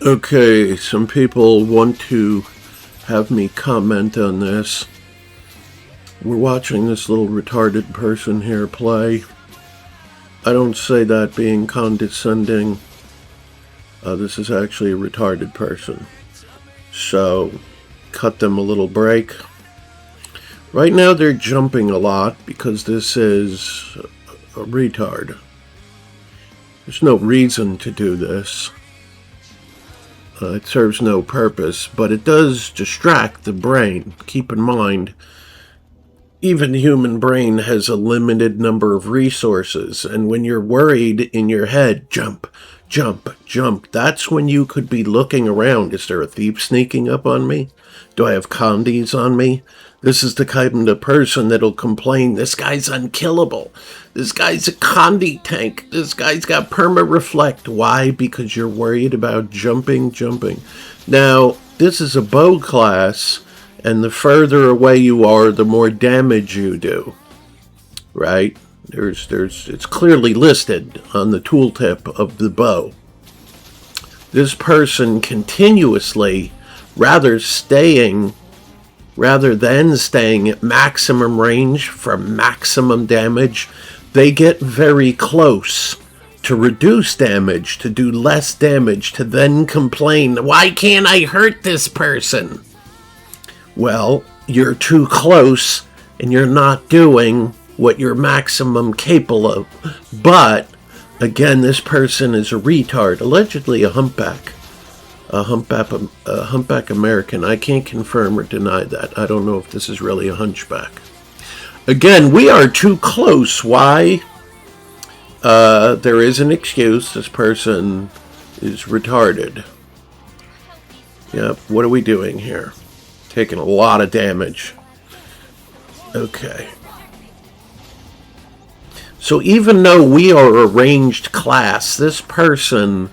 Okay, some people want to have me comment on this. We're watching this little retarded person here play. I don't say that being condescending. This is actually a retarded person. So, cut them a little break. Right now they're jumping a lot because this is a retard. There's no reason to do this. It serves no purpose, but it does distract the brain. Keep in mind, even the human brain has a limited number of resources, and when you're worried in your head, jump, jump, jump, that's when you could be looking around. Is there a thief sneaking up on me? Do I have condies on me? This is the kind of person that'll complain, this guy's unkillable. This guy's a condi tank. This guy's got perma-reflect. Why? Because you're worried about jumping. Now, this is a bow class, and the further away you are, the more damage you do. Right? It's clearly listed on the tooltip of the bow. This person continuously, rather than staying at maximum range for maximum damage, they get very close to reduce damage, to do less damage, to then complain, why can't I hurt this person? Well, you're too close and you're not doing what you're maximum capable of. But, again, this person is a retard, allegedly a humpback. A humpback American. I can't confirm or deny that. I don't know if this is really a hunchback. Again, we are too close. Why? There is an excuse. This person is retarded. Yep, what are we doing here? Taking a lot of damage. Okay. So even though we are a ranged class, this person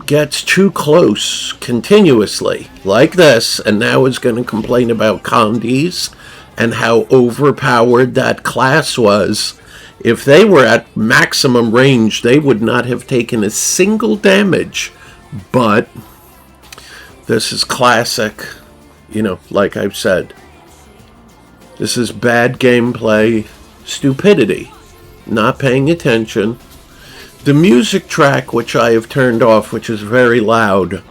gets too close continuously, like this, and now is going to complain about condies and how overpowered that class was. If they were at maximum range, they would not have taken a single damage. But this is classic, like I've said. This is bad gameplay, stupidity, not paying attention. The music track, which I have turned off, which is very loud,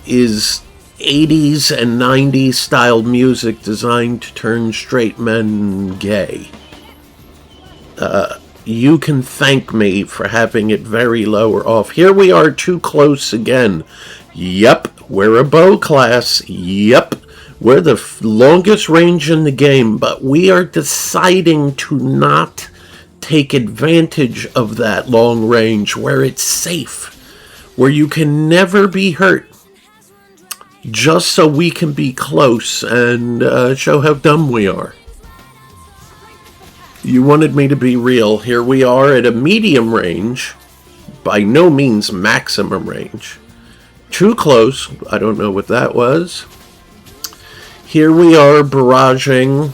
is 80s and 90s style music designed to turn straight men gay. You can thank me for having it very low or off. Here we are too close again. Yep, we're a bow class. Yep, we're the longest range in the game, but we are deciding to not take advantage of that long range where it's safe, where you can never be hurt, just so we can be close and show how dumb we are. You wanted me to be real. Here we are at a medium range, by no means maximum range. Too close. I don't know what that was. Here we are barraging,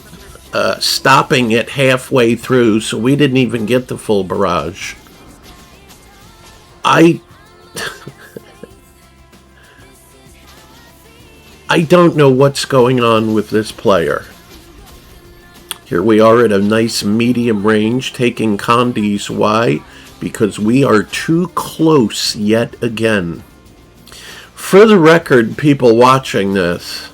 stopping it halfway through, so we didn't even get the full barrage. I don't know what's going on with this player. Here we are at a nice medium range, taking condies. Why? Because we are too close yet again. For the record, people watching this,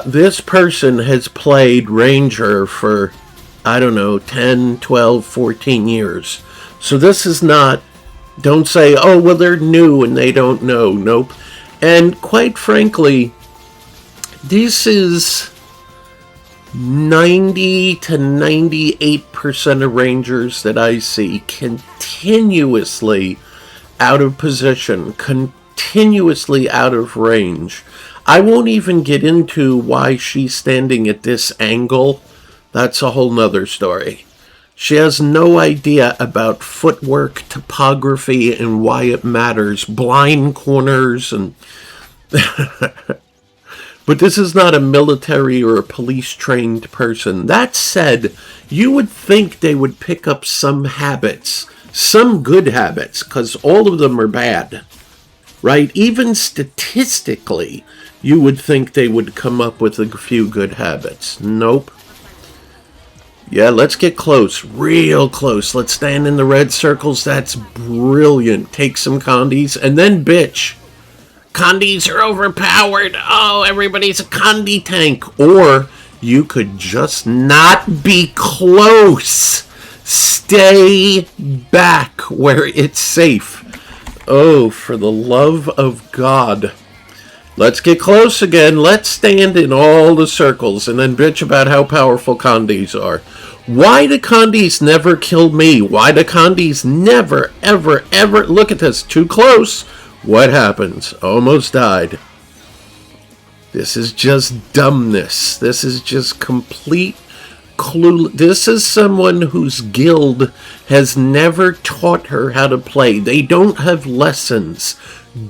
this person has played Ranger for, 10, 12, 14 years. So this is not, don't say, oh, well, they're new and they don't know. Nope. And quite frankly, this is 90 to 98% of Rangers that I see continuously out of position, continuously out of range. I won't even get into why she's standing at this angle. That's a whole nother story. She has no idea about footwork, topography, and why it matters. Blind corners and... But this is not a military or a police-trained person. That said, you would think they would pick up some habits, some good habits, because all of them are bad, right? Even statistically, you would think they would come up with a few good habits. Nope. Yeah, let's get close, real close. Let's stand in the red circles. That's brilliant. Take some condies and then bitch. Condies are overpowered. Oh, everybody's a condi tank. Or you could just not be close. Stay back where it's safe. Oh, for the love of God. Let's get close again. Let's stand in all the circles and then bitch about how powerful condies are. Why do condies never kill me? Why do condies never, ever, ever... Look at this. Too close. What happens? Almost died. This is just dumbness. This is just complete clueless. This is someone whose guild has never taught her how to play. They don't have lessons.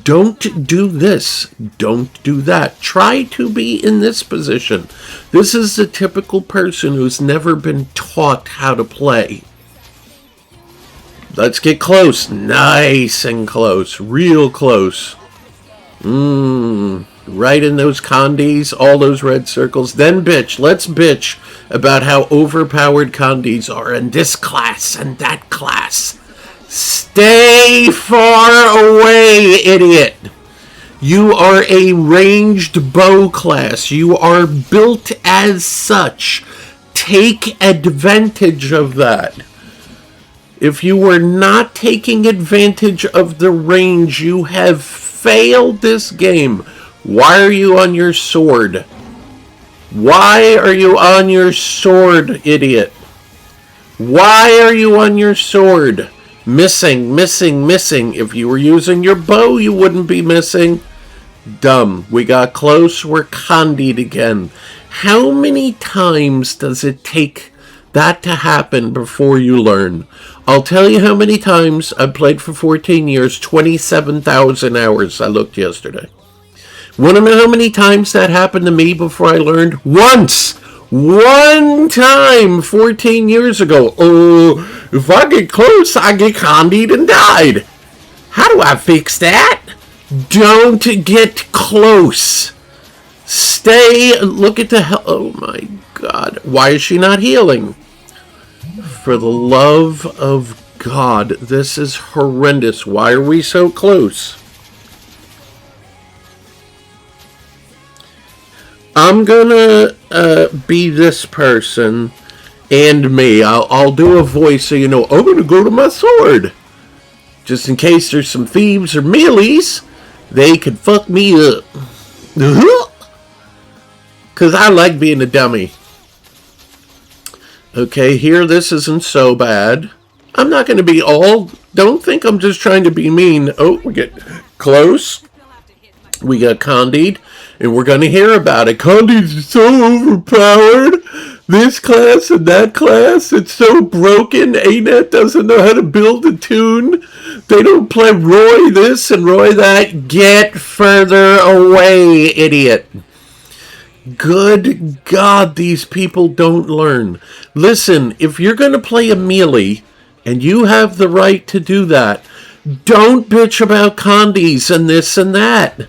Don't do this. Don't do that. Try to be in this position. This is a typical person who's never been taught how to play. Let's get close. Nice and close. Real close. Right in those condies, all those red circles. Then bitch. Let's bitch about how overpowered condies are in this class and that class. Stay far away, idiot. You are a ranged bow class. You are built as such. Take advantage of that. If you were not taking advantage of the range, you have failed this game. Why are you on your sword? Why are you on your sword, idiot? Why are you on your sword? Missing, missing, missing. If you were using your bow, you wouldn't be missing. Dumb. We got close. We're condied again. How many times does it take that to happen before you learn? I'll tell you how many times. I've played for 14 years, 27,000 hours. I looked yesterday. Want to know how many times that happened to me before I learned? Once! One time 14 years ago. Oh, if I get close, I get condied and died. How do I fix that? Don't get close. Stay. Look at the hell. Oh my God. Why is she not healing? For the love of God, this is horrendous. Why are we so close? I'm gonna be this person and me. I'll do a voice so you know I'm gonna go to my sword. Just in case there's some thieves or mealies, they could fuck me up. Because I like being a dummy. Okay, here this isn't so bad. I'm not gonna be all... Don't think I'm just trying to be mean. Oh, we get close. We got condied. And we're going to hear about it. Condies are so overpowered. This class and that class, it's so broken. ANET doesn't know how to build a tune. They don't play Roy this and Roy that. Get further away, idiot. Good God, these people don't learn. Listen, if you're going to play a melee, and you have the right to do that, don't bitch about condies and this and that.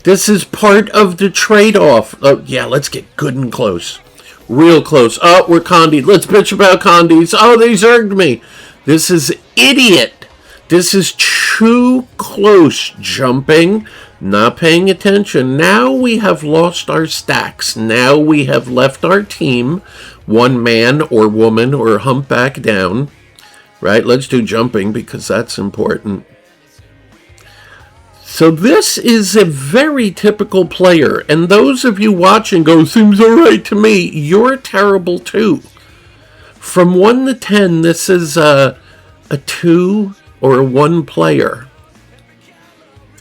This is part of the trade-off. Oh, yeah, let's get good and close. Real close. Oh, we're condied. Let's bitch about condies. Oh, they zerged me. This is idiot. This is too close. Jumping, not paying attention. Now we have lost our stacks. Now we have left our team, one man or woman or humpback down. Right, let's do jumping because that's important. So this is a very typical player, and those of you watching go, seems alright to me, you're terrible too. From 1 to 10, this is a 2 or a 1 player.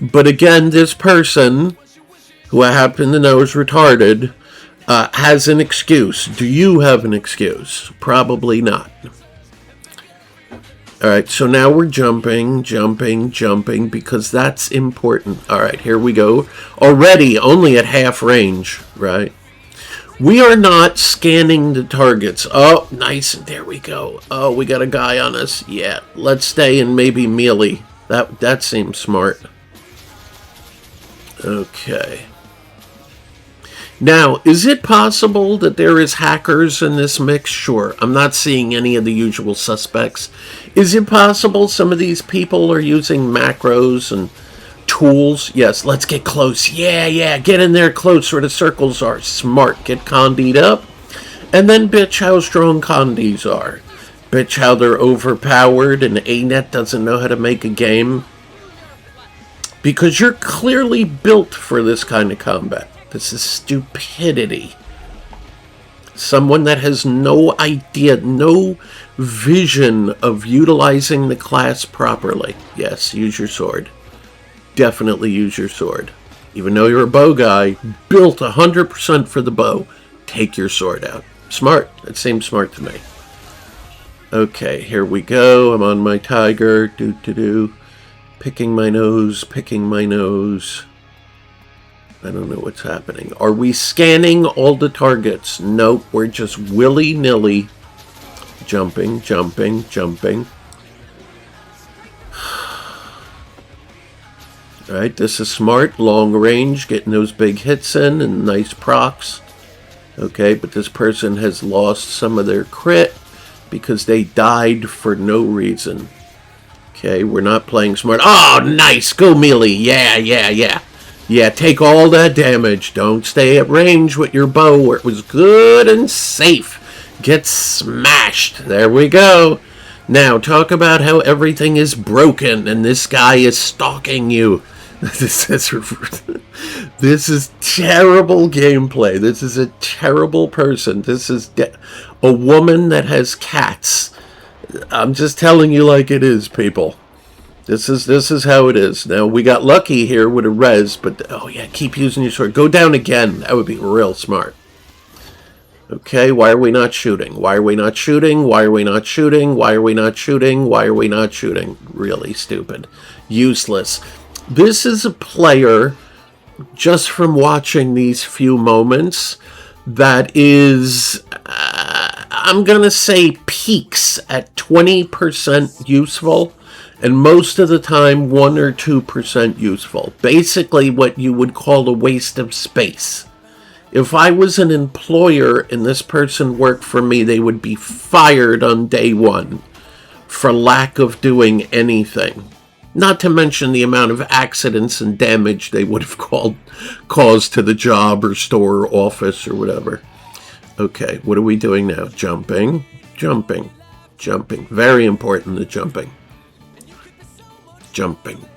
But again, this person, who I happen to know is retarded, has an excuse. Do you have an excuse? Probably not. Alright, so now we're jumping, because that's important. Alright, here we go. Already only at half range, right? We are not scanning the targets. Oh, nice. There we go. Oh, we got a guy on us. Yeah, let's stay and maybe melee. That seems smart. Okay. Now, is it possible that there is hackers in this mix? Sure. I'm not seeing any of the usual suspects. Is it possible some of these people are using macros and tools? Yes, let's get close. Yeah, get in there close where the circles are. Smart. Get condied up. And then bitch how strong condies are. Bitch how they're overpowered and ANET doesn't know how to make a game. Because you're clearly built for this kind of combat. This is stupidity. Someone that has no idea, no vision of utilizing the class properly. Yes, use your sword. Definitely use your sword. Even though you're a bow guy, built 100% for the bow, take your sword out. Smart. It seems smart to me. Okay, here we go. I'm on my tiger. Picking my nose, picking my nose. I don't know what's happening. Are we scanning all the targets? Nope, we're just willy-nilly jumping. Alright, this is smart. Long range, getting those big hits in and nice procs. Okay, but this person has lost some of their crit because they died for no reason. Okay, we're not playing smart. Oh, nice! Go melee! Yeah. Yeah, take all that damage. Don't stay at range with your bow where it was good and safe. Get smashed. There we go. Now, talk about how everything is broken and this guy is stalking you. This is terrible gameplay. This is a terrible person. This is a woman that has cats. I'm just telling you like it is, people. This is how it is. Now, we got lucky here with a res, but, oh yeah, keep using your sword. Go down again. That would be real smart. Okay, why are we not shooting? Why are we not shooting? Why are we not shooting? Why are we not shooting? Why are we not shooting? Really stupid. Useless. This is a player, just from watching these few moments, that is, I'm going to say peaks at 20% useful. And most of the time, 1 or 2% useful. Basically, what you would call a waste of space. If I was an employer and this person worked for me, they would be fired on day 1 for lack of doing anything. Not to mention the amount of accidents and damage they would have caused to the job or store or office or whatever. Okay, what are we doing now? Jumping. Very important, the jumping.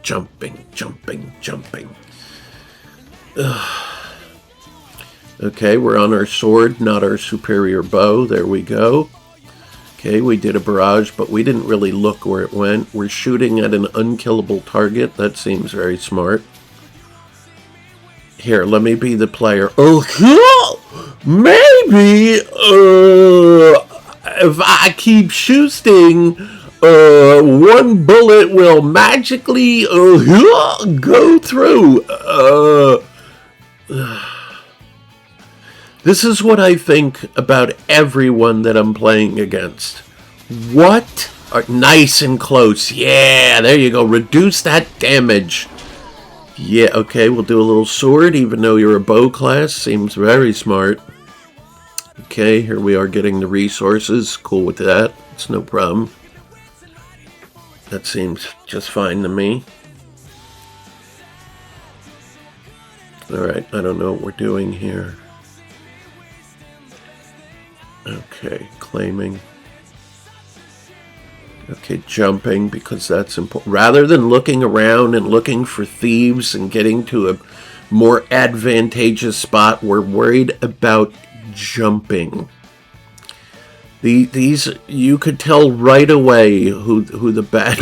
Jumping. Ugh. Okay, we're on our sword, not our superior bow. There we go. Okay, we did a barrage, but we didn't really look where it went. We're shooting at an unkillable target. That seems very smart. Here, let me be the player. Oh, maybe if I keep shooting, one bullet will magically go through. This is what I think about everyone that I'm playing against. What? Nice and close. Yeah, there you go. Reduce that damage. Yeah, okay, we'll do a little sword, even though you're a bow class. Seems very smart. Okay, here we are getting the resources. Cool with that. It's no problem. That seems just fine to me. Alright, I don't know what we're doing here. Okay, claiming. Okay, jumping, because that's important. Rather than looking around and looking for thieves and getting to a more advantageous spot, we're worried about jumping. These, you could tell right away who the bad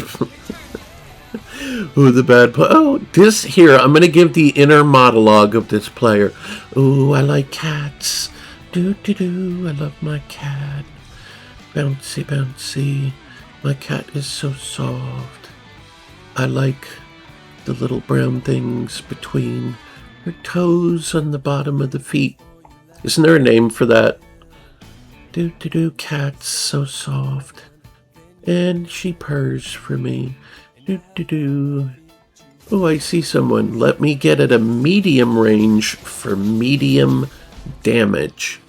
oh, this here, I'm going to give the inner monologue of this player. Ooh, I like cats. I love my cat. Bouncy, bouncy. My cat is so soft. I like the little brown things between her toes on the bottom of the feet. Isn't there a name for that? Do do do, cat's so soft, and she purrs for me. Do do do. Oh, I see someone. Let me get at a medium range for medium damage.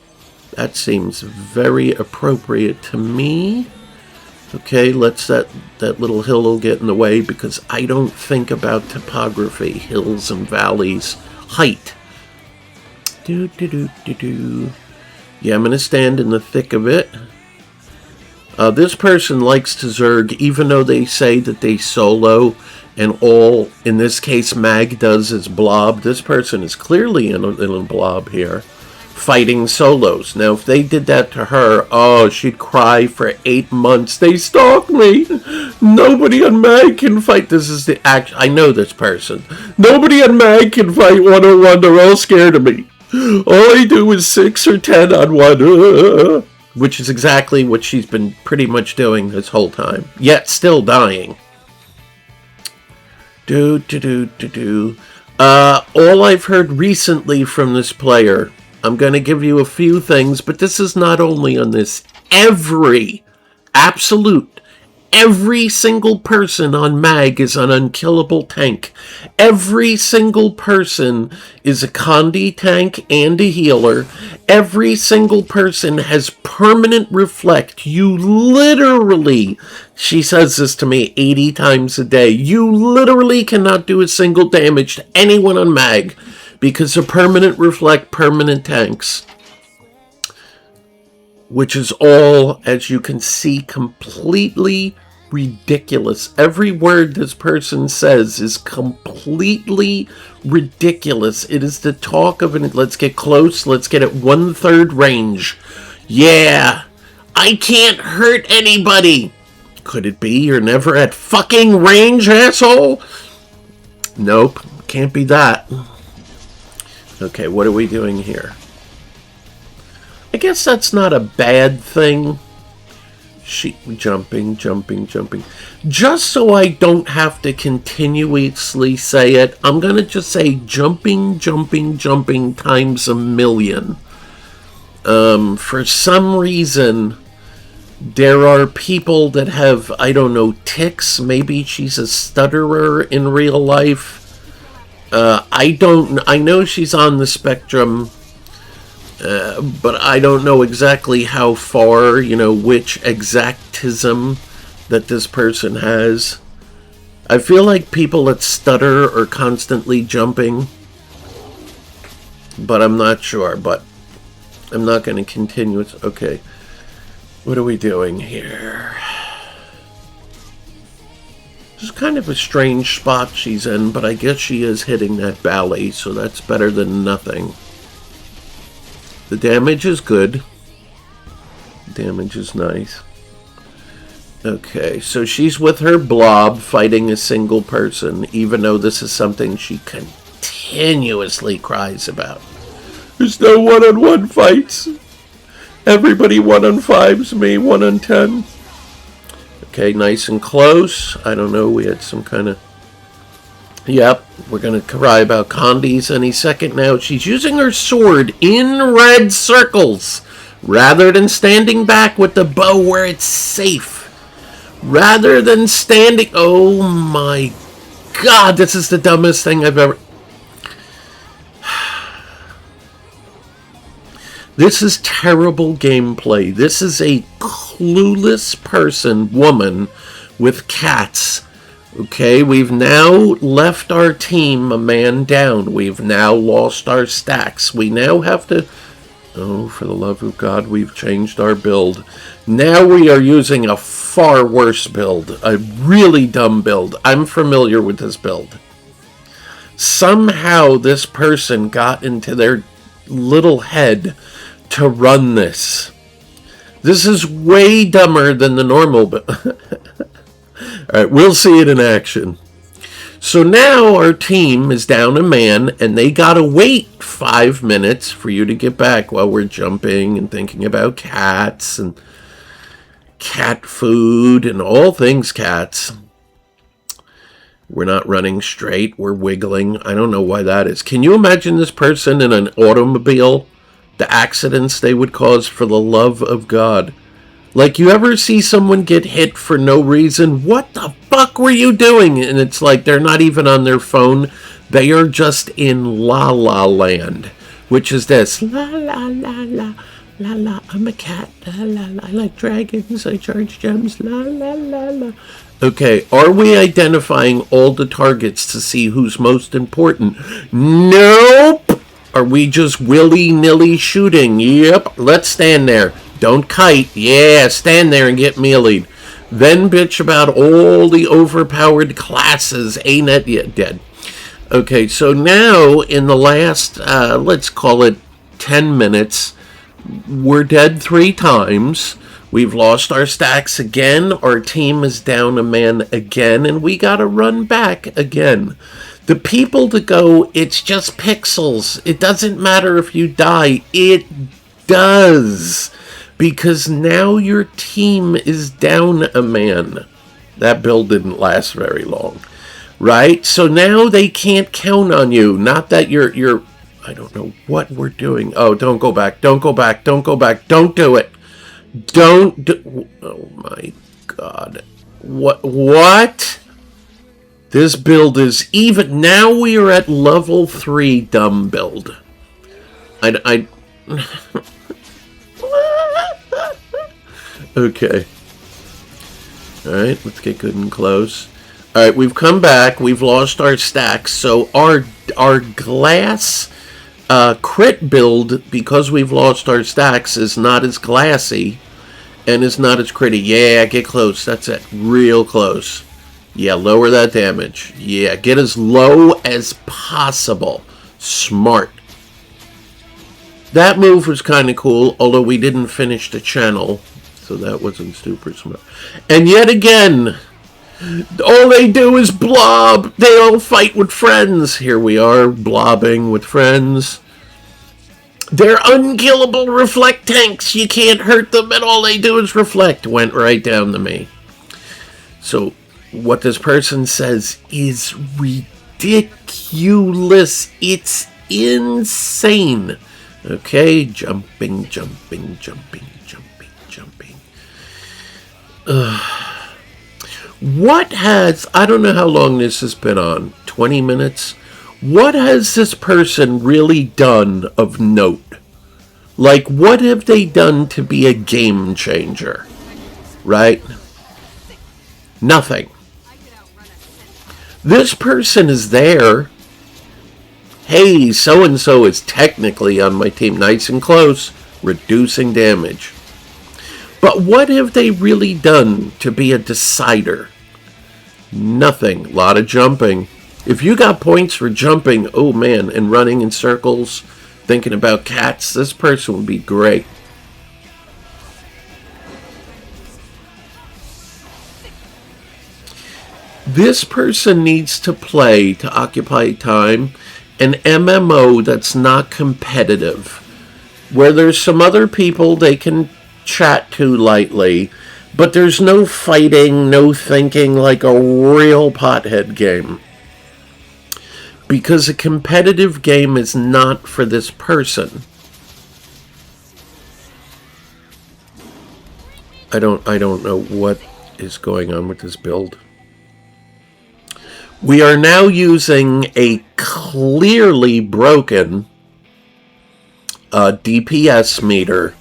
That seems very appropriate to me. Okay, let's that little hill will get in the way because I don't think about topography, hills and valleys, height. Do do do do do. Yeah, I'm gonna stand in the thick of it. This person likes to zerg, even though they say that they solo, and all in this case Mag does is blob. This person is clearly in a blob here, fighting solos. Now, if they did that to her, oh, she'd cry for 8 months. They stalk me. Nobody on Mag can fight. This is the act. I know this person. Nobody on Mag can fight 101. They're all scared of me. All I do is 6 or 10 on one. Which is exactly what she's been pretty much doing this whole time. Yet still dying. All I've heard recently from this player, I'm going to give you a few things, but this is not only on this. Every single person on Mag is an unkillable tank. Every single person is a Condi tank and a healer. Every single person has permanent reflect. You literally, she says this to me 80 times a day, you literally cannot do a single damage to anyone on Mag because of permanent reflect, permanent tanks. Which is all, as you can see, completely ridiculous. Every word this person says is completely ridiculous. It is the talk of an, let's get close, let's get at 1/3 range. Yeah, I can't hurt anybody. Could it be you're never at fucking range, asshole? Nope, can't be that. Okay, what are we doing here? I guess that's not a bad thing. Jumping. Just so I don't have to continuously say it, I'm going to just say jumping times 1,000,000. For some reason, there are people that have, I don't know, tics. Maybe she's a stutterer in real life. I know she's on the spectrum. But I don't know exactly how far, which exactism that this person has. I feel like people that stutter are constantly jumping, but I'm not sure, but I'm not going to continue it. Okay, what are we doing here? This is kind of a strange spot she's in, but I guess she is hitting that ballet, so that's better than nothing. The damage is good. Damage is nice. Okay, so she's with her blob fighting a single person, even though this is something she continuously cries about. There's no 1-on-1 fights. Everybody 1-on-5s me, 1-on-10. Okay, nice and close. I don't know, we had some kind of... Yep, we're going to cry about Condis any second now. She's using her sword in red circles rather than standing back with the bow where it's safe. Rather than standing... Oh my God, this is the dumbest thing I've ever... This is terrible gameplay. This is a clueless woman with cats. Okay, we've now left our team a man down. We've now lost our stacks. We now have to... Oh, for the love of God, we've changed our build. Now we are using a far worse build. A really dumb build. I'm familiar with this build. Somehow this person got into their little head to run this. This is way dumber than the normal build. Alright, we'll see it in action. So now our team is down a man, and they gotta wait 5 minutes for you to get back while we're jumping and thinking about cats and cat food and all things cats. We're not running straight, we're wiggling. I don't know why that is. Can you imagine this person in an automobile The accidents they would cause, for the love of God. Like, you ever see someone get hit for no reason? What the fuck were you doing? And it's like they're not even on their phone. They are just in La La Land, which is this. La la la la. La la, I'm a cat. La la la. I like dragons. I charge gems. La la la la. Okay, are we identifying all the targets to see who's most important? Nope. Are we just willy-nilly shooting? Yep. Let's stand there. Don't kite. Yeah, stand there and get mealied. Then bitch about all the overpowered classes. Ain't it yet dead? Okay, so now in the last, let's call it 10 minutes, we're dead 3 times. We've lost our stacks again. Our team is down a man again, and we gotta run back again. The people to go, it's just pixels. It doesn't matter if you die. It does. Because now your team is down a man. That build didn't last very long. Right? So now they can't count on you. Not that you're I don't know what we're doing. Oh, don't go back. Don't go back. Don't go back. Don't do it. Don't do... Oh my God. What? This build is even... Now we are at level 3 dumb build. I Okay. Alright, let's get good and close. Alright, we've come back. We've lost our stacks. So our glass crit build, because we've lost our stacks, is not as glassy and is not as critty. Yeah, get close. That's it. Real close. Yeah, lower that damage. Yeah, get as low as possible. Smart. That move was kind of cool, although we didn't finish the channel. So that wasn't super smart. And yet again, all they do is blob. They all fight with friends. Here we are, blobbing with friends. They're unkillable reflect tanks. You can't hurt them, and all they do is reflect. Went right down to me. So what this person says is ridiculous. It's insane. Okay, jumping. What has, I don't know how long this has been on, 20 minutes? What has this person really done of note? Like, what have they done to be a game changer? Right? Nothing. This person is there. Hey, so-and-so is technically on my team. Nice and close. Reducing damage. But what have they really done to be a decider? Nothing. A lot of jumping. If you got points for jumping, oh man, and running in circles, thinking about cats, this person would be great. This person needs to play, to occupy time, an MMO that's not competitive, where there's some other people they can chat to lightly, but there's no fighting, no thinking, like a real pothead game. Because a competitive game is not for this person. I don't know what is going on with this build. We are now using a clearly broken DPS meter,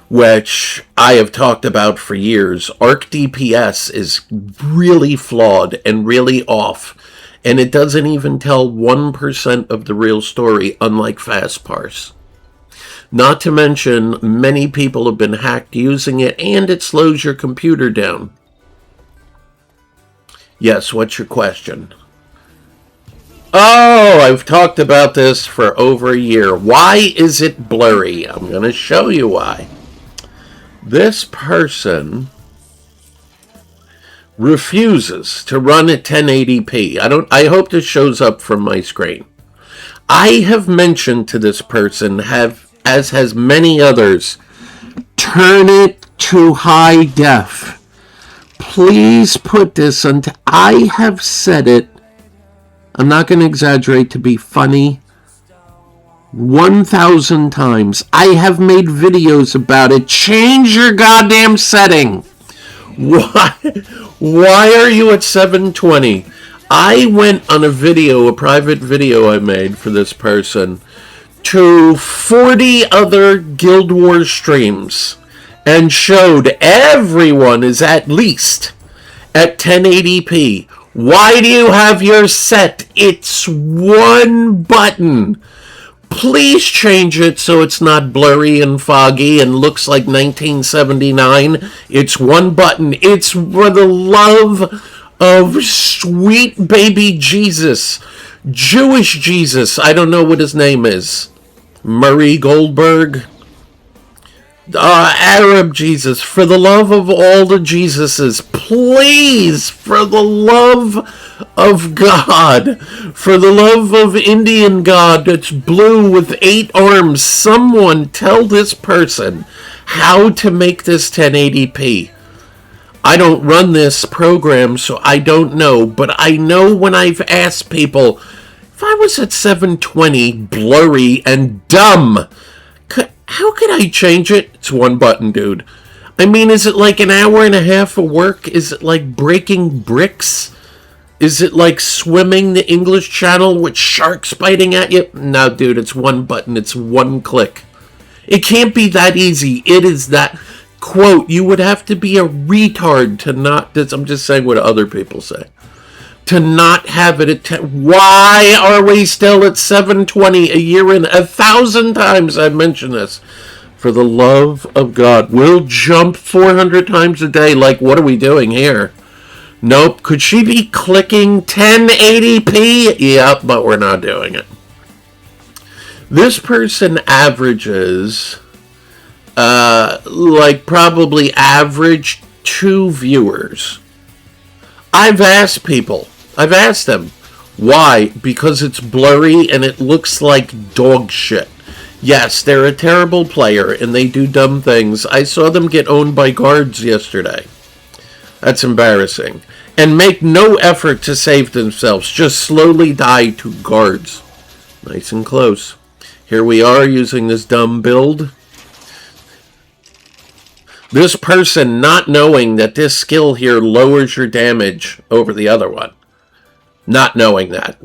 which I have talked about for years. Arc DPS is really flawed and really off, and it doesn't even tell 1% of the real story, unlike Fast Parse. Not to mention, many people have been hacked using it, and it slows your computer down. Yes, what's your question? Oh, I've talked about this for over a year. Why is it blurry? I'm going to show you why. This person refuses to run at 1080p. I hope this shows up from my screen. I have mentioned to this person, as has many others, turn it to high def. Please put this until I have said it. I'm not going to exaggerate to be funny. 1,000 times. I have made videos about it. Change your goddamn setting. Why? Why are you at 720? I went on a private video I made for this person, to 40 other Guild Wars streams and showed everyone is at least at 1080p. Why do you have yours set? It's one button. Please change it so it's not blurry and foggy and looks like 1979. It's one button. It's for the love of sweet baby Jesus. Jewish Jesus. I don't know what his name is. Murray Goldberg. Arab Jesus. For the love of all the Jesuses. Please, for the love of God, for the love of Indian God that's blue with 8 arms, someone tell this person how to make this 1080p. I don't run this program, so I don't know, but I know when I've asked people, if I was at 720, blurry and dumb, how could I change it? It's one button, dude. I mean, is it like an hour and a half of work? Is it like breaking bricks? Is it like swimming the English Channel with sharks biting at you? No, dude, it's one button. It's one click. It can't be that easy. It is that, quote, you would have to be a retard to not, I'm just saying what other people say, to not have it at 10. Why are we still at 720 a year in? 1,000 times I've mentioned this. For the love of God, we'll jump 400 times a day. Like, what are we doing here? Nope. Could she be clicking 1080p? Yep, but we're not doing it. This person averages, like probably average 2 viewers. I've asked them, why? Because it's blurry and it looks like dog shit. Yes, they're a terrible player and they do dumb things. I saw them get owned by guards yesterday. That's embarrassing. And make no effort to save themselves. Just slowly die to guards. Nice and close. Here we are using this dumb build. This person not knowing that this skill here lowers your damage over the other one. Not knowing that.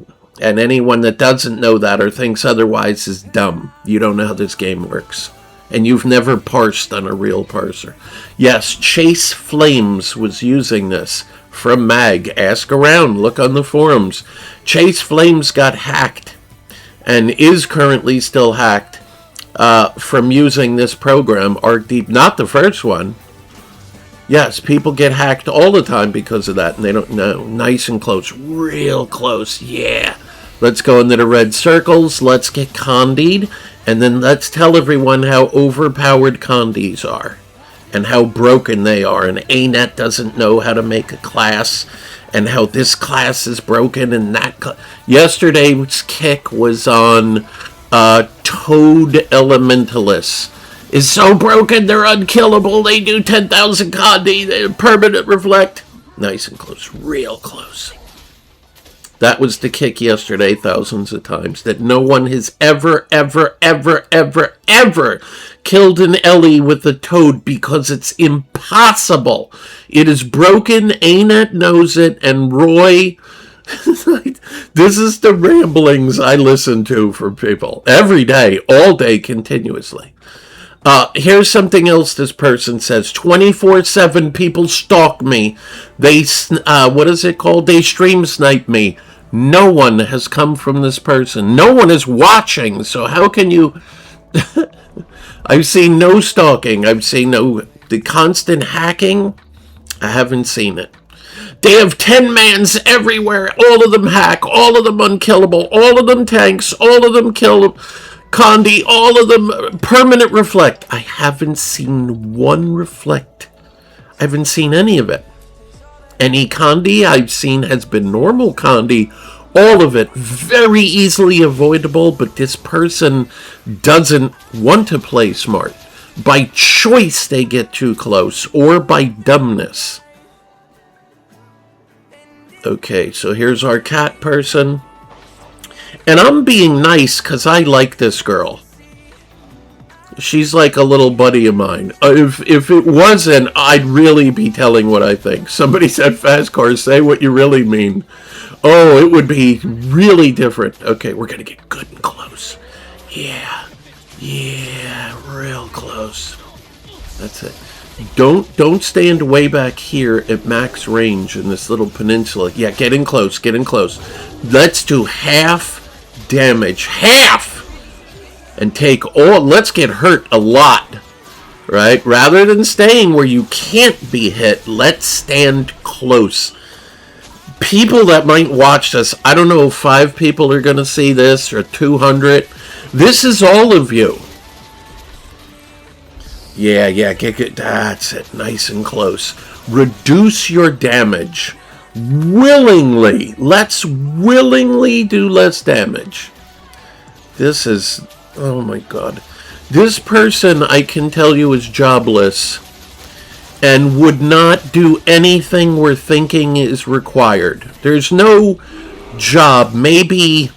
And anyone that doesn't know that or thinks otherwise is dumb. You don't know how this game works. And you've never parsed on a real parser. Yes, Chase Flames was using this from Mag. Ask around. Look on the forums. Chase Flames got hacked and is currently still hacked from using this program, Arc Deep. Not the first one. Yes, people get hacked all the time because of that, and they don't know. Nice and close. Real close. Yeah. Let's go into the red circles. Let's get condied. And then let's tell everyone how overpowered condies are. And how broken they are. And ANET doesn't know how to make a class. And how this class is broken. And that yesterday's kick was on Toad Elementalists. Is so broken they're unkillable. They do 10,000 condi. They permanent reflect. Nice and close. Real close. That was the kick yesterday thousands of times. That no one has ever killed an Ellie with a Toad because it's impossible. It is broken. ANET knows it. And Roy... This is the ramblings I listen to from people. Every day. All day. Continuously. Here's something else this person says. 24/7 people stalk me. They, what is it called? They stream snipe me. No one has come from this person. No one is watching. So how can you... I've seen no stalking. I've seen the constant hacking. I haven't seen it. They have 10 mans everywhere. All of them hack. All of them unkillable. All of them tanks. All of them kill Condi. All of them permanent reflect. I haven't seen one reflect. I haven't seen any of it. Any Condi I've seen has been normal Condi. All of it very easily avoidable, but this person doesn't want to play smart. By choice they get too close, or by dumbness. Okay, so here's our cat person. And I'm being nice because I like this girl. She's like a little buddy of mine. If it wasn't, I'd really be telling what I think. Somebody said, fast cars, say what you really mean. Oh, it would be really different. Okay, we're going to get good and close. Yeah, real close. That's it. Don't stand way back here at max range in this little peninsula. Yeah, get in close, get in close. Let's do half damage. Half! And take all, let's get hurt a lot, right? Rather than staying where you can't be hit, let's stand close. People that might watch this, I don't know if 5 people are going to see this or 200. This is all of you. Yeah, get, that's it, nice and close. Reduce your damage. Willingly. Let's willingly do less damage. This is... oh my god. This person, I can tell you, is jobless and would not do anything we're thinking is required. There's no job. Maybe,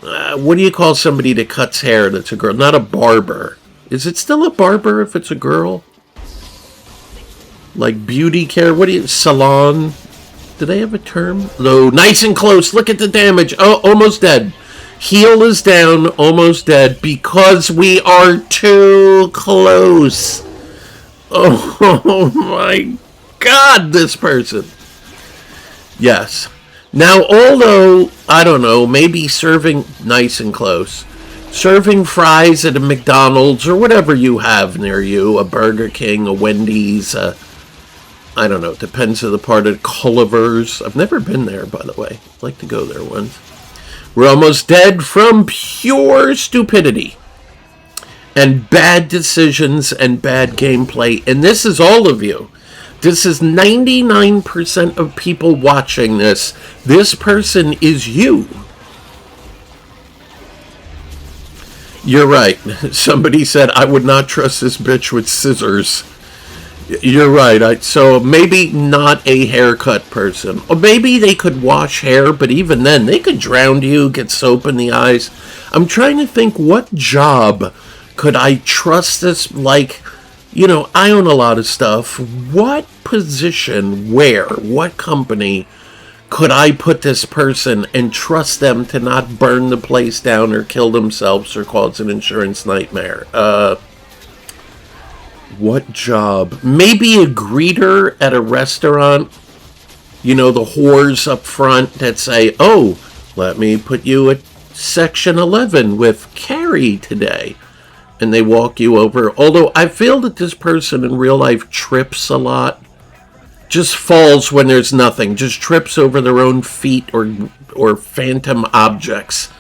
what do you call somebody that cuts hair that's a girl? Not a barber. Is it still a barber if it's a girl? Like beauty care? What do you, salon? Do they have a term? No, nice and close. Look at the damage. Oh, almost dead. Heal is down, almost dead, because we are too close. Oh my god, this person. Yes. Now, although, I don't know, maybe serving nice and close, serving fries at a McDonald's or whatever you have near you, a Burger King, a Wendy's, I don't know, depends on the part of Culver's. I've never been there, by the way. I'd like to go there once. We're almost dead from pure stupidity and bad decisions and bad gameplay. And this is all of you. This is 99% of people watching this. This person is you. You're right. Somebody said, I would not trust this bitch with scissors. You're right. So maybe not a haircut person. Or maybe they could wash hair, but even then, they could drown you, get soap in the eyes. I'm trying to think, what job could I trust this, like, you know, I own a lot of stuff. What position, where, what company could I put this person and trust them to not burn the place down or kill themselves or cause an insurance nightmare? What job? Maybe a greeter at a restaurant. You know, the whores up front that say, oh, let me put you at section 11 with Carrie today. And they walk you over. Although I feel that this person in real life trips a lot. Just falls when there's nothing. Just trips over their own feet or phantom objects.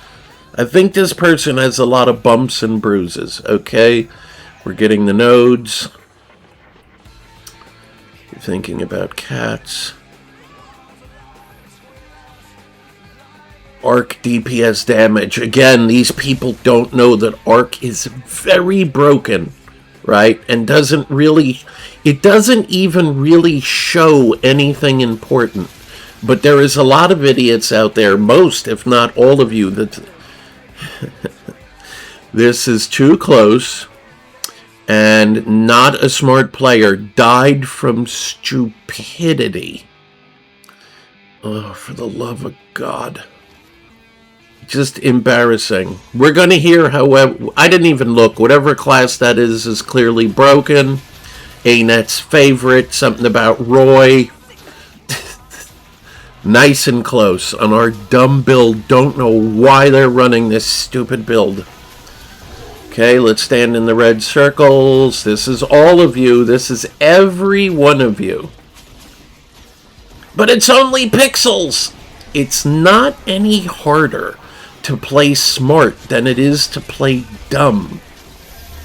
I think this person has a lot of bumps and bruises, okay? We're getting the nodes. Thinking about cats. Arc DPS damage. Again, these people don't know that Arc is very broken, right? And doesn't really... it doesn't even really show anything important. But there is a lot of idiots out there, most, if not all of you, that... this is too close. And not a smart player. Died from stupidity. Oh, for the love of God. Just embarrassing. We're going to hear, however... I didn't even look. Whatever class that is clearly broken. A-Net's favorite. Something about Roy. Nice and close. On our dumb build. Don't know why they're running this stupid build. Okay, let's stand in the red circles. This is all of you. This is every one of you. But it's only pixels. It's not any harder to play smart than it is to play dumb.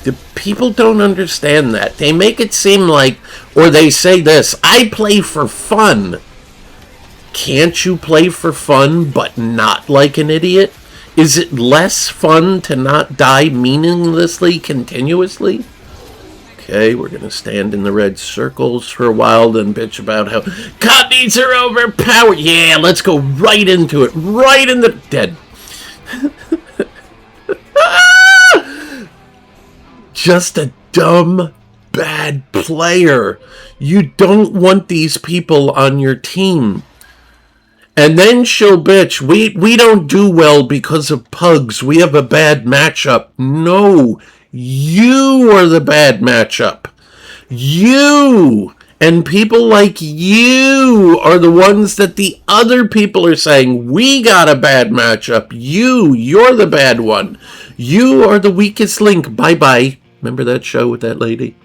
The people don't understand that. They make it seem like, or they say this, I play for fun. Can't you play for fun but not like an idiot? Is it less fun to not die meaninglessly, continuously? Okay, we're going to stand in the red circles for a while and bitch about how commies are overpowered. Yeah, let's go right into it. Right in the... dead. just a dumb, bad player. You don't want these people on your team. And then she'll bitch, we don't do well because of pugs. We have a bad matchup. No, you are the bad matchup. You and people like you are the ones that the other people are saying, we got a bad matchup. You're the bad one. You are the weakest link. Bye-bye. Remember that show with that lady?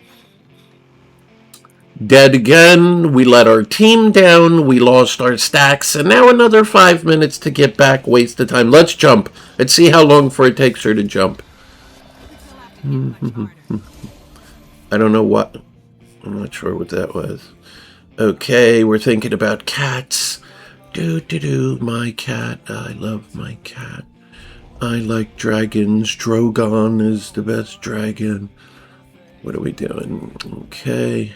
Dead again. We let our team down. We lost our stacks. And now another 5 minutes to get back. Waste of time. Let's jump. Let's see how long for it takes her to jump. I don't know what. I'm not sure what that was. Okay, we're thinking about cats. My cat. I love my cat. I like dragons. Drogon is the best dragon. What are we doing? Okay.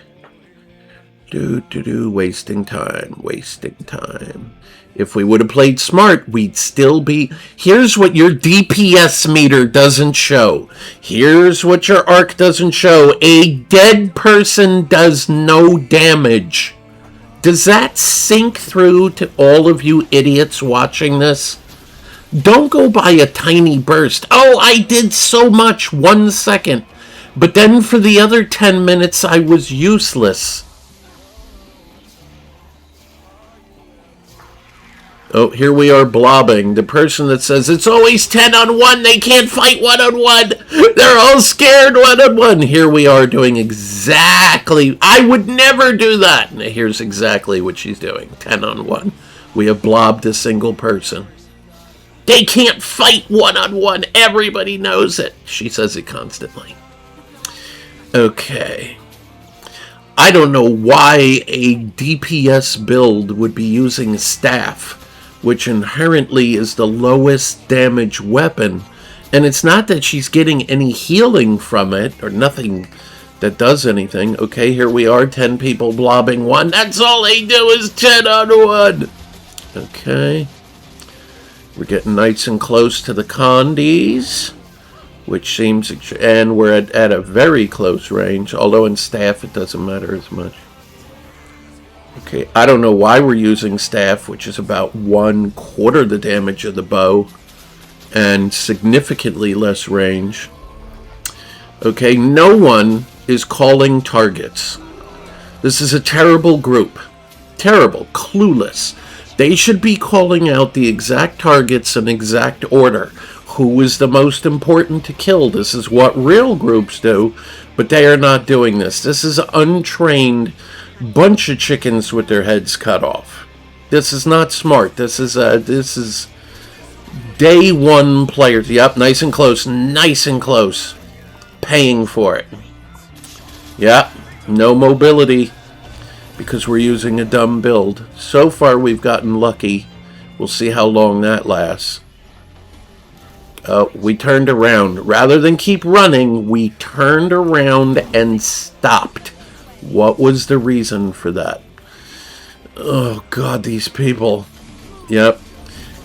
Wasting time. If we would have played smart, we'd still be... Here's what your DPS meter doesn't show. Here's what your arc doesn't show. A dead person does no damage. Does that sink through to all of you idiots watching this? Don't go by a tiny burst. Oh, I did so much, 1 second. But then for the other 10 minutes, I was useless. Oh, here we are blobbing. The person that says, it's always 10-on-1. They can't fight 1-on-1. They're all scared 1-on-1. Here we are doing exactly... I would never do that. And here's exactly what she's doing. 10-on-1. We have blobbed a single person. They can't fight 1-on-1. Everybody knows it. She says it constantly. Okay. I don't know why a DPS build would be using staff, which inherently is the lowest damage weapon. And it's not that she's getting any healing from it, or nothing that does anything. Okay, here we are, 10 people blobbing 1. That's all they do is 10-on-1. Okay. We're getting nice and close to the condies, which seems... And we're at a very close range, although in staff it doesn't matter as much. Okay, I don't know why we're using staff, which is about 1/4 the damage of the bow, and significantly less range. Okay, no one is calling targets. This is a terrible group. Terrible. Clueless. They should be calling out the exact targets in exact order. Who is the most important to kill? This is what real groups do, but they are not doing this. This is untrained... bunch of chickens with their heads cut off. This is not smart. This is day one players. Yep, nice and close, paying for it. Yep, no mobility because we're using a dumb build. So far we've gotten lucky. We'll see how long that lasts. Oh, we turned around. Rather than keep running, we turned around and stopped. What was the reason for that? Oh, God, these people. Yep.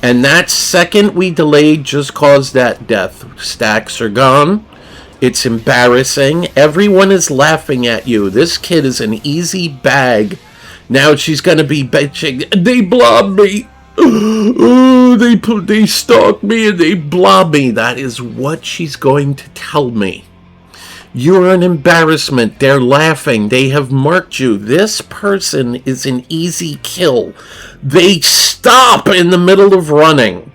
And that second we delayed just caused that death. Stacks are gone. It's embarrassing. Everyone is laughing at you. This kid is an easy bag. Now she's going to be bitching. They blobbed me. Oh, they stalked me and they blobbed me. That is what she's going to tell me. You're an embarrassment. They're laughing. They have marked you. This person is an easy kill. They stop in the middle of running.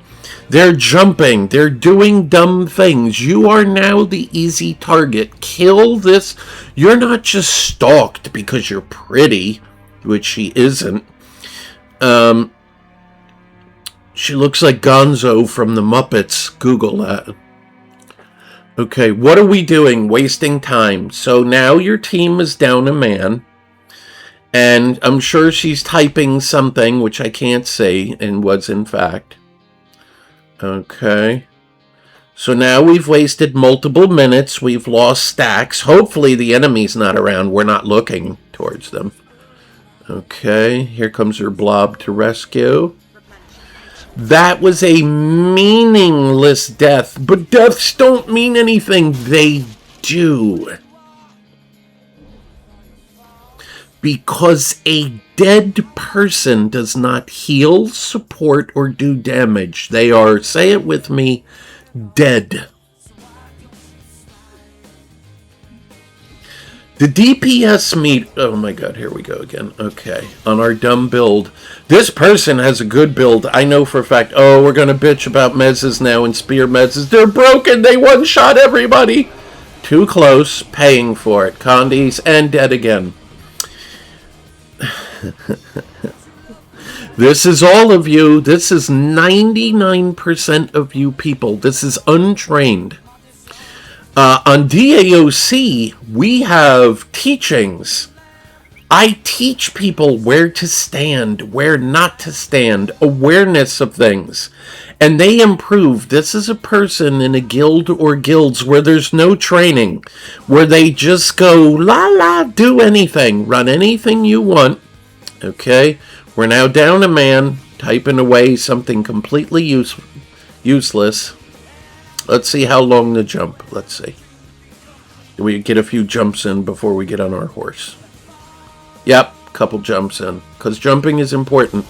They're jumping. They're doing dumb things. You are now the easy target. Kill this. You're not just stalked because you're pretty, which she isn't. She looks like Gonzo from the Muppets. Google that. Okay, what are we doing? Wasting time. So now your team is down a man. And I'm sure she's typing something, which I can't say, and was in fact. Okay. So now we've wasted multiple minutes. We've lost stacks. Hopefully the enemy's not around. We're not looking towards them. Okay, here comes her blob to rescue. That was a meaningless death, but deaths don't mean anything. They do. Because a dead person does not heal, support, or do damage. They are, say it with me, dead. The DPS meet... Oh my god, here we go again. Okay, on our dumb build. This person has a good build. I know for a fact. Oh, we're going to bitch about mezzes now and spear mezzes. They're broken. They one-shot everybody. Too close. Paying for it. Condies and dead again. This is all of you. This is 99% of you people. This is untrained. On DAOC, we have teachings. I teach people where to stand, where not to stand, awareness of things. And they improve. This is a person in a guild or guilds where there's no training, where they just go, la la, do anything, run anything you want. Okay? We're now down a man, typing away something completely useless. Let's see how long the jump. Let's see. Do we get a few jumps in before we get on our horse? Yep, couple jumps in. Because jumping is important.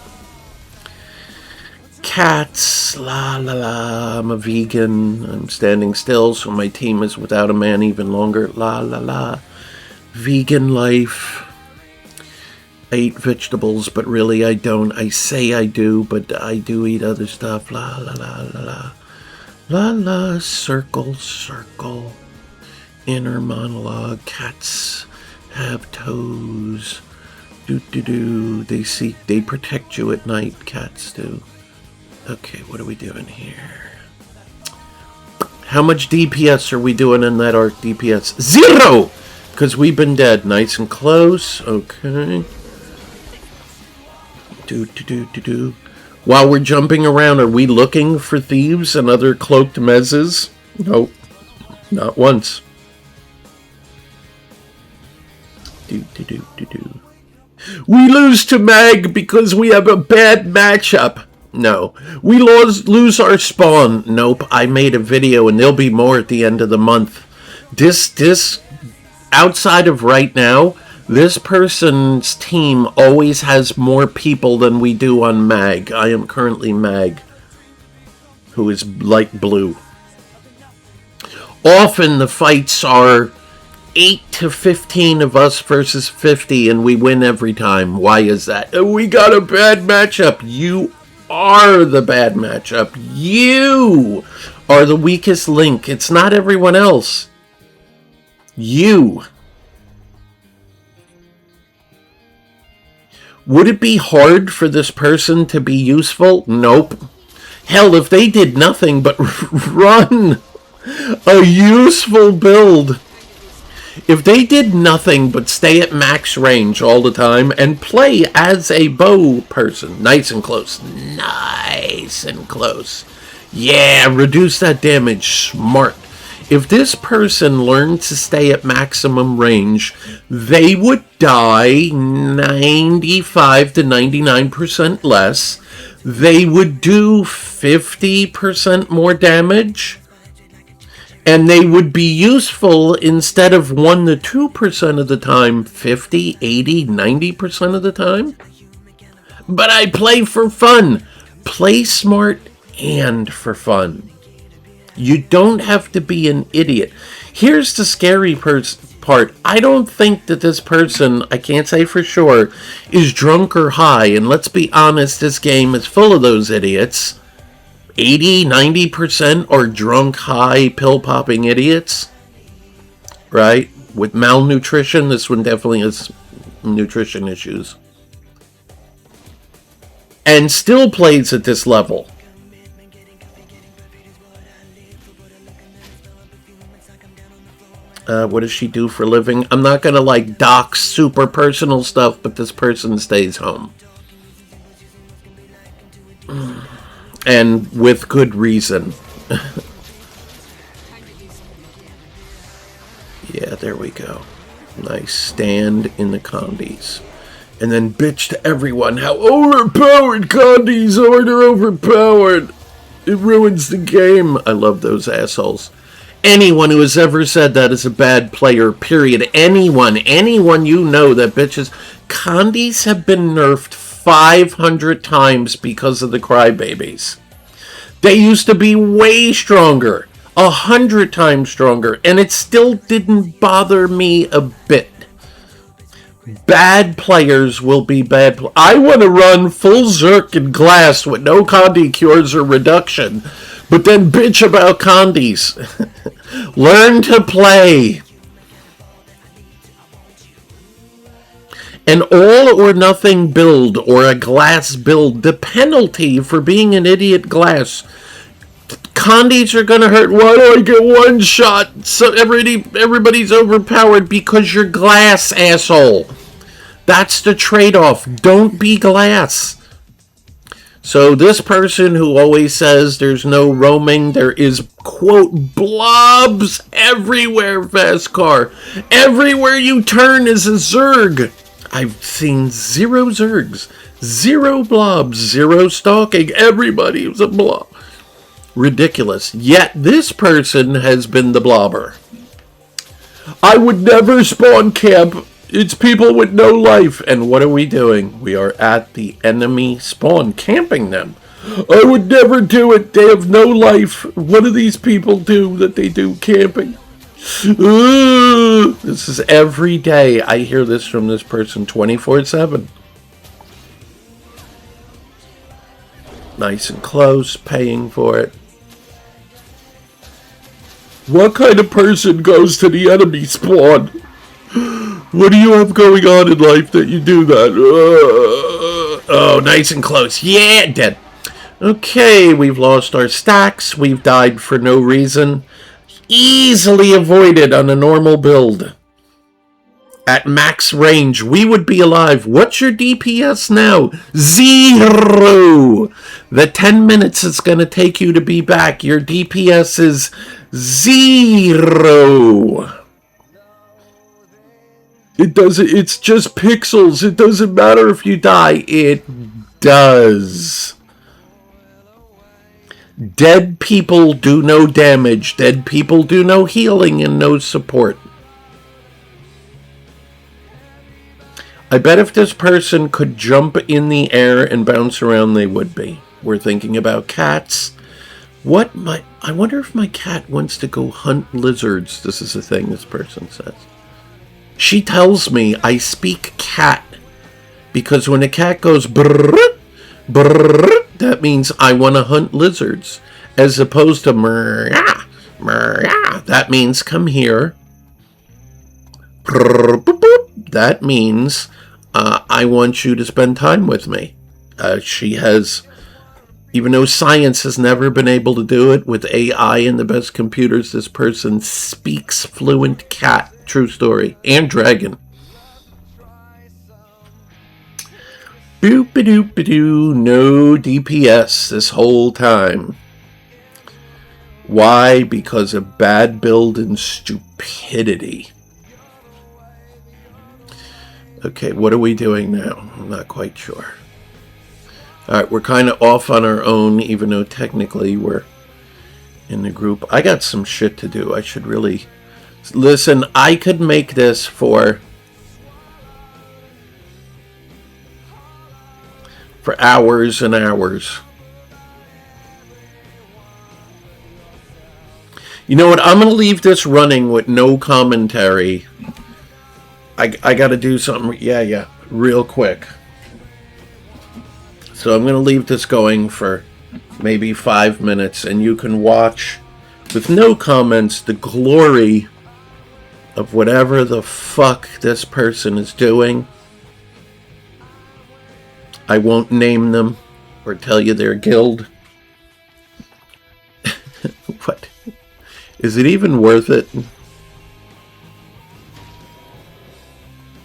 Cats, la la la, I'm a vegan. I'm standing still so my team is without a man even longer. La la la. Vegan life. I eat vegetables, but really I don't. I say I do, but I do eat other stuff. La la la la la. La la, circle, circle, inner monologue, cats have toes, do, they protect you at night, cats do. Okay, what are we doing here? How much DPS are we doing in that arc DPS? 0! Because we've been dead, nice and close, okay. Do. While we're jumping around, are we looking for thieves and other cloaked mezzes? Nope. Not once. Do. We lose to Mag because we have a bad matchup. No. We lose our spawn. Nope. I made a video and there'll be more at the end of the month. This outside of right now, this person's team always has more people than we do on Mag. I am currently Mag, who is light blue. Often the fights are 8 to 15 of us versus 50, and we win every time. Why is that? We got a bad matchup. You are the bad matchup. You are the weakest link. It's not everyone else. You. Would it be hard for this person to be useful? Nope. Hell, if they did nothing but run a useful build, if they did nothing but stay at max range all the time and play as a bow person, nice and close, yeah, reduce that damage, smart. If this person learned to stay at maximum range, they would die 95 to 99% less. They would do 50% more damage. And they would be useful instead of 1 to 2% of the time, 50, 80, 90% of the time. But I play for fun. Play smart and for fun. You don't have to be an idiot. Here's the scary part. I don't think that this person, I can't say for sure, is drunk or high. And let's be honest, this game is full of those idiots. 80, 90% are drunk, high, pill-popping idiots. Right? With malnutrition, this one definitely has nutrition issues. And still plays at this level. What does she do for a living? I'm not going to dox super personal stuff, but this person stays home. And with good reason. Yeah, there we go. Nice. Stand in the condies. And then bitch to everyone how overpowered condies are. They're overpowered. It ruins the game. I love those assholes. Anyone who has ever said that is a bad player, period. Anyone you know that bitches. Condies have been nerfed 500 times because of the crybabies. They used to be way stronger, 100 times stronger, and it still didn't bother me a bit. Bad players will be bad. I want to run full Zerk and Glass with no Condi cures or reduction, but then bitch about Condis. Learn to play. An all or nothing build or a Glass build, the penalty for being an idiot Glass. Condis are gonna hurt. Why do I get one shot? So everybody's overpowered because you're Glass, asshole. That's the trade-off. Don't be Glass. So this person who always says there's no roaming, there is, quote, blobs everywhere, fast car. Everywhere you turn is a Zerg. I've seen 0 Zergs, 0 blobs, 0 stalking. Everybody was a blob. Ridiculous. Yet this person has been the blobber. I would never spawn camp. It's people with no life. And what are we doing? We are at the enemy spawn, camping them. I would never do it. They have no life. What do these people do that they do camping? This is every day. I hear this from this person 24/7. Nice and close, paying for it. What kind of person goes to the enemy spawn? What do you have going on in life that you do that? Oh, nice and close. Yeah, dead. Okay, we've lost our stacks. We've died for no reason. Easily avoided on a normal build. At max range, we would be alive. What's your DPS now? 0! The 10 minutes it's going to take you to be back. Your DPS is 0. It's just pixels. It doesn't matter if you die. It does. Dead people do no damage. Dead people do no healing and no support. I bet if this person could jump in the air and bounce around, they would be. We're thinking about cats. I wonder if my cat wants to go hunt lizards. This is a thing this person says. She tells me I speak cat because when a cat goes brrr, brrr, that means I want to hunt lizards, as opposed to mrrr, mrrr, that means come here. Brrr, boop, boop, that means I want you to spend time with me. She has, even though science has never been able to do it with AI and the best computers, this person speaks fluent cat. True story. And dragon. Boop-a-doop-a-doo. No DPS this whole time. Why? Because of bad build and stupidity. Okay, what are we doing now? I'm not quite sure. Alright, we're kind of off on our own, even though technically we're in the group. I got some shit to do. I should really... Listen, I could make this for hours and hours. You know what? I'm going to leave this running with no commentary. I got to do something. Yeah, real quick. So I'm going to leave this going for maybe 5 minutes, and you can watch with no comments the glory of whatever the fuck this person is doing. I won't name them or tell you their guild. What? Is it even worth it?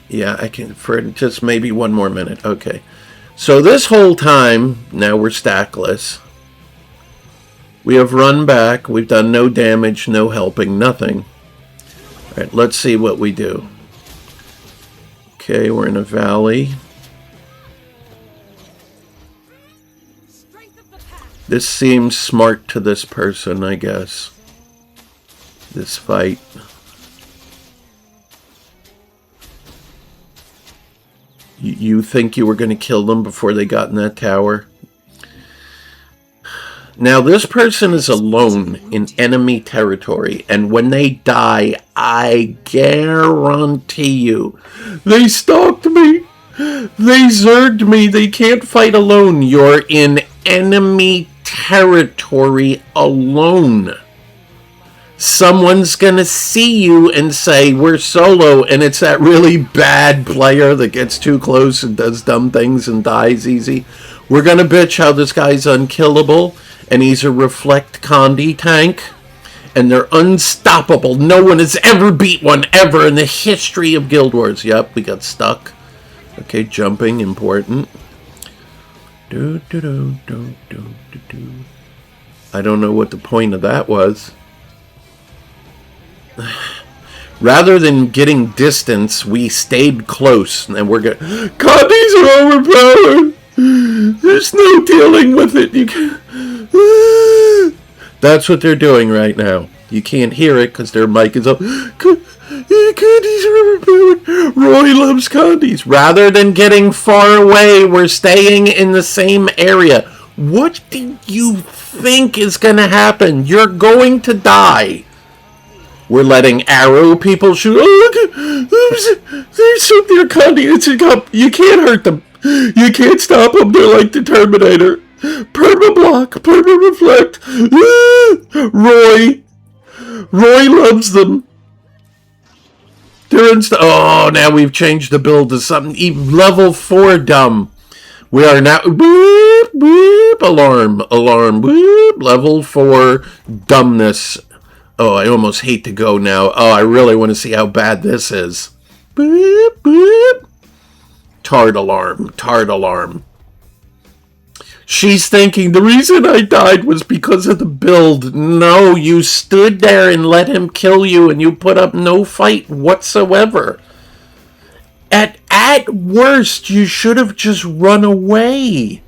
Yeah, I can, for just maybe 1 more minute. Okay. So this whole time, now we're stackless. We have run back. We've done no damage, no helping, nothing. Alright, let's see what we do. Okay, we're in a valley. This seems smart to this person, I guess. this fight. You think you were going to kill them before they got in that tower? Now, this person is alone in enemy territory, and when they die, I guarantee you, they stalked me, they zerged me, they can't fight alone. You're in enemy territory alone. Someone's gonna see you and say, we're solo, and it's that really bad player that gets too close and does dumb things and dies easy. We're gonna bitch how this guy's unkillable, and he's a Reflect Condi tank, and they're unstoppable. No one has ever beat one, ever, in the history of Guild Wars. Yep, we got stuck. Okay, jumping, important. I don't know what the point of that was. Rather than getting distance, we stayed close, and we're good. Condis are overpowered! There's no dealing with it. You can't. That's what they're doing right now. You can't hear it because their mic is up. Condis are overpowered. Roy loves Condis. Rather than getting far away, we're staying in the same area. What do you think is going to happen? You're going to die. We're letting arrow people shoot. Oh, look! They're Condi. It's a cup. You can't hurt them. You can't stop them. They're like the Terminator. Perma-block. Perma-reflect. Roy loves them. They're oh, now we've changed the build to something even level 4 dumb. We are now... Boop, boop, alarm. Alarm. Boop, level 4 dumbness. Oh, I almost hate to go now. Oh, I really want to see how bad this is. Boop, boop. Tard alarm. Tard alarm. She's thinking the reason I died was because of the build. No, you stood there and let him kill you and you put up no fight whatsoever. At worst, you should have just run away.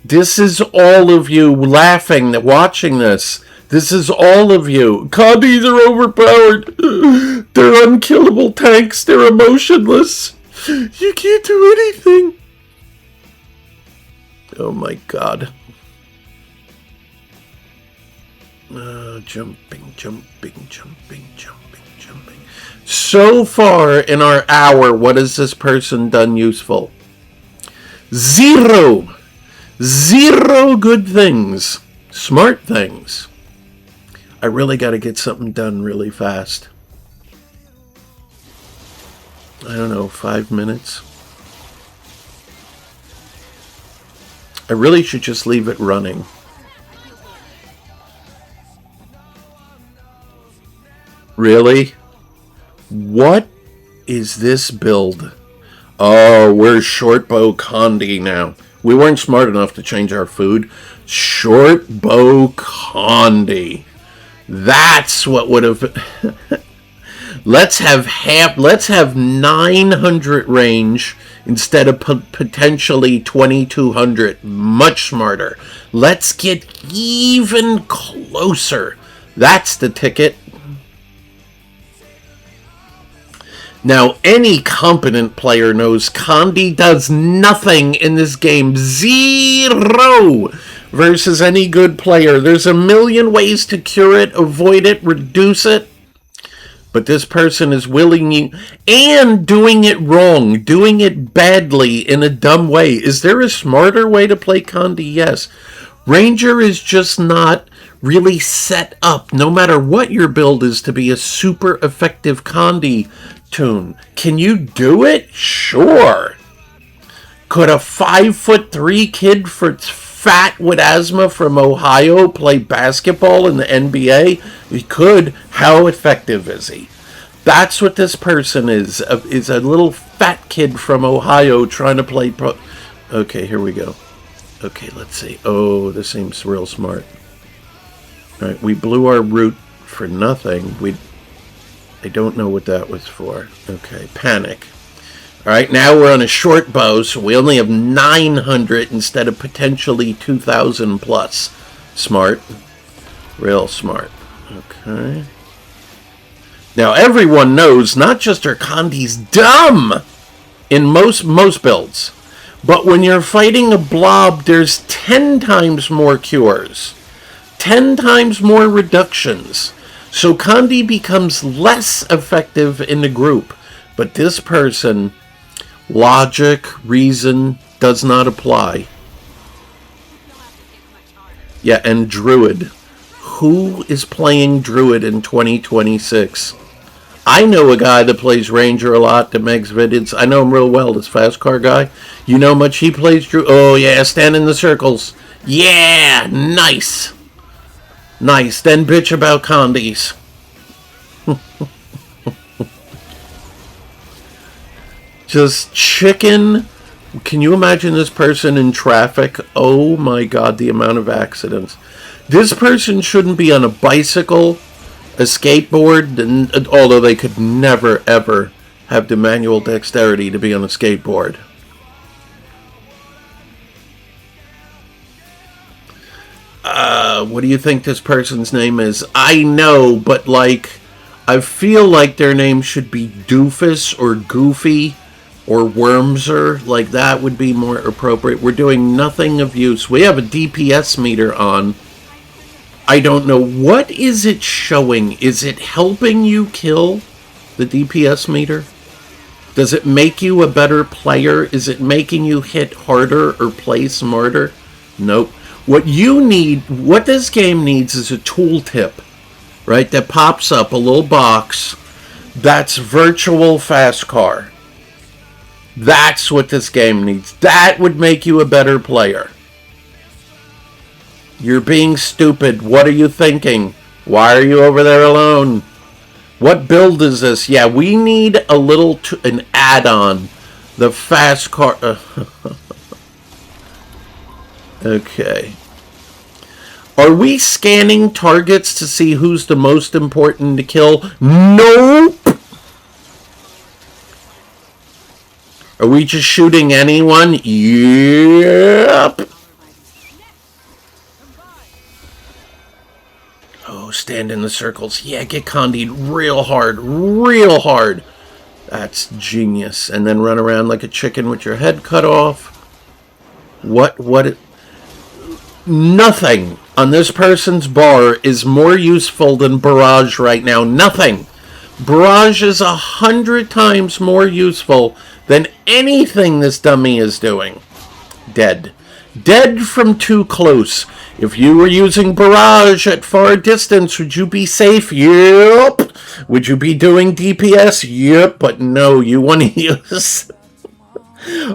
This is all of you laughing, watching this. This is all of you. Condis are overpowered. They're unkillable tanks. They're emotionless. You can't do anything. Oh my god. Jumping. So far in our hour, what has this person done useful? Zero good things. Smart things. I really got to get something done really fast. I don't know, 5 minutes. I really should just leave it running. Really? What is this build? Oh, we're short bow Condi now. We weren't smart enough to change our food. Short bow Condi. That's what would have... Let's have 900 range instead of potentially 2200. Much smarter. Let's get even closer. That's the ticket. Now, any competent player knows Condi does nothing in this game. Zero versus any good player. There's a million ways to cure it, avoid it, reduce it. But this person is willing and doing it wrong, doing it badly in a dumb way. Is there a smarter way to play Condi? Yes. Ranger is just not really set up, no matter what your build is, to be a super effective Condi tune. Can you do it? Sure. Could a 5'3" kid fat with asthma from Ohio play basketball in the NBA? He could. How effective is he? That's what this person is a little fat kid from Ohio trying to play pro. Okay, here we go. Okay, let's see. Oh, this seems real smart. All right, we blew our route for nothing. I don't know what that was for. Okay, panic. All right, now we're on a short bow, so we only have 900 instead of potentially 2,000 plus. Smart. Real smart. Okay. Now, everyone knows not just are Condi's dumb in most builds, but when you're fighting a blob, there's 10 times more cures, 10 times more reductions. So Condi becomes less effective in the group. But this person, logic, reason, does not apply. Yeah, and Druid. Who is playing Druid in 2026? I know a guy that plays Ranger a lot that makes videos. I know him real well, this fast car guy. You know how much he plays Druid? Oh, yeah, stand in the circles. Yeah, nice. Nice. Then bitch about Condis. Just chicken. Can you imagine this person in traffic? Oh my God, the amount of accidents. This person shouldn't be on a bicycle, a skateboard, and, although they could never, ever have the manual dexterity to be on a skateboard. What do you think this person's name is? I know, but like, I feel like their name should be Doofus or Goofy or Wormser. Like, that would be more appropriate. We're doing nothing of use. We have a DPS meter on. I don't know. What is it showing? Is it helping you kill the DPS meter? Does it make you a better player? Is it making you hit harder or play smarter? Nope. What you need, what this game needs is a tooltip, right? That pops up, a little box. That's virtual fast car. That's what this game needs. That would make you a better player. You're being stupid. What are you thinking? Why are you over there alone? What build is this? Yeah, we need a little, an add-on. The fast car. Okay. Are we scanning targets to see who's the most important to kill? Nope. Are we just shooting anyone? Yep. Oh, stand in the circles. Yeah, get Condi'd real hard. Real hard. That's genius. And then run around like a chicken with your head cut off. What? Nothing on this person's bar is more useful than Barrage right now. Nothing. Barrage is 100 times more useful than anything this dummy is doing. Dead. Dead from too close. If you were using Barrage at far distance, would you be safe? Yep. Would you be doing DPS? Yep. But no, you want to use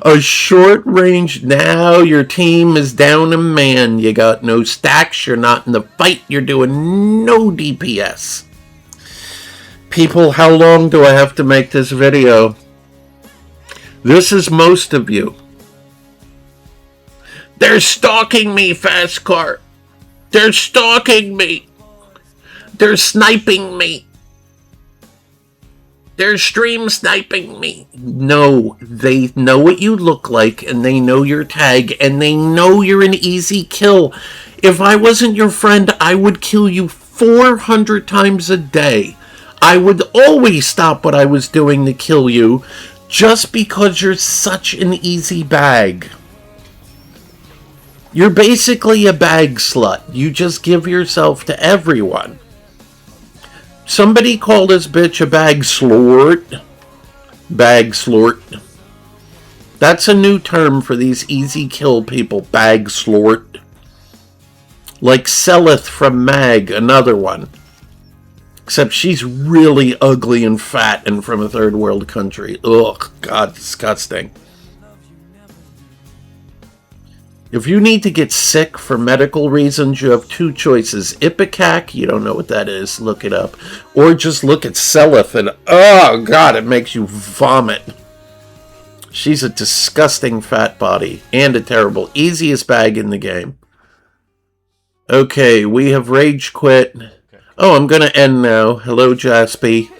a short range. Now your team is down a man. You got no stacks. You're not in the fight. You're doing no DPS. People, how long do I have to make this video? This is most of you. They're stalking me, fast car. They're stalking me. They're sniping me. They're stream sniping me. No, they know what you look like, and they know your tag, and they know you're an easy kill. If I wasn't your friend, I would kill you 400 times a day. I would always stop what I was doing to kill you, just because you're such an easy bag. You're basically a bag slut. You just give yourself to everyone. Somebody called this bitch a bag slort. Bag slort. That's a new term for these easy kill people. Bag slort. Like Seleth from Mag, another one. Except she's really ugly and fat and from a third world country. Ugh, God, disgusting. If you need to get sick for medical reasons, you have two choices. Ipecac, you don't know what that is, look it up. Or just look at Seleth and, oh God, it makes you vomit. She's a disgusting fat body and a terrible, easiest bag in the game. Okay, we have rage quit. Oh, I'm going to end now. Hello, Jaspy.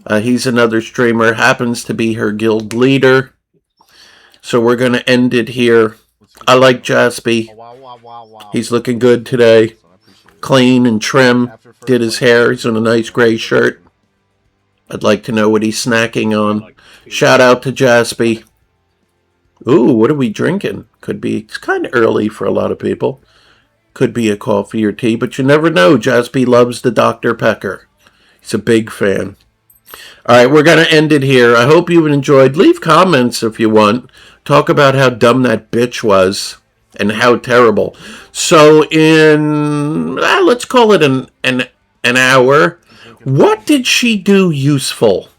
He's another streamer, happens to be her guild leader. So we're going to end it here. I like Jaspy. He's looking good today. Clean and trim. Did his hair. He's in a nice gray shirt. I'd like to know what he's snacking on. Shout out to Jaspy. Ooh, what are we drinking? Could be, it's kind of early for a lot of people. Could be a coffee or tea, but you never know. Jaspy loves the Dr. Pecker. He's a big fan. All right, we're going to end it here. I hope you enjoyed. Leave comments if you want. Talk about how dumb that bitch was and how terrible. So in, let's call it an hour, what did she do useful?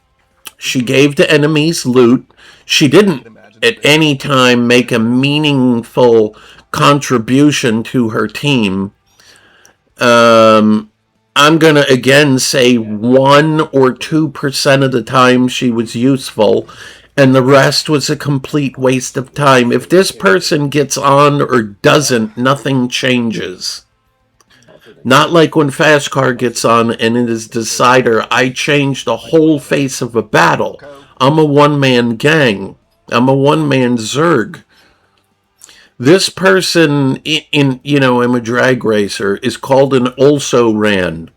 She gave the enemies loot. She didn't at any time make a meaningful contribution to her team. I'm going to again say 1 or 2% of the time she was useful, and the rest was a complete waste of time. If this person gets on or doesn't, nothing changes. Not like when Fast Car gets on and it is Decider. I change the whole face of a battle. I'm a one-man gang. I'm a one-man Zerg. This person, I'm a drag racer, is called an also-ran.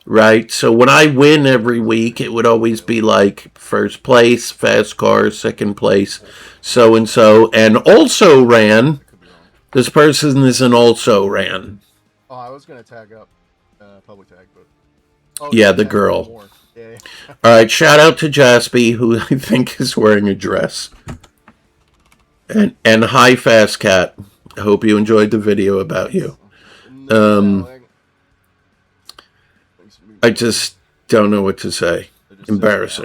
Right? So when I win every week, it would always be like first place, Fast Car, second place, so-and-so, and also ran. This person is an also ran. Oh, I was going to tag up public tag, but... Oh, yeah, the girl. Yeah. All right, shout out to Jaspy, who I think is wearing a dress. And hi, Fast Cat. I hope you enjoyed the video about you. I just don't know what to say. Embarrassing.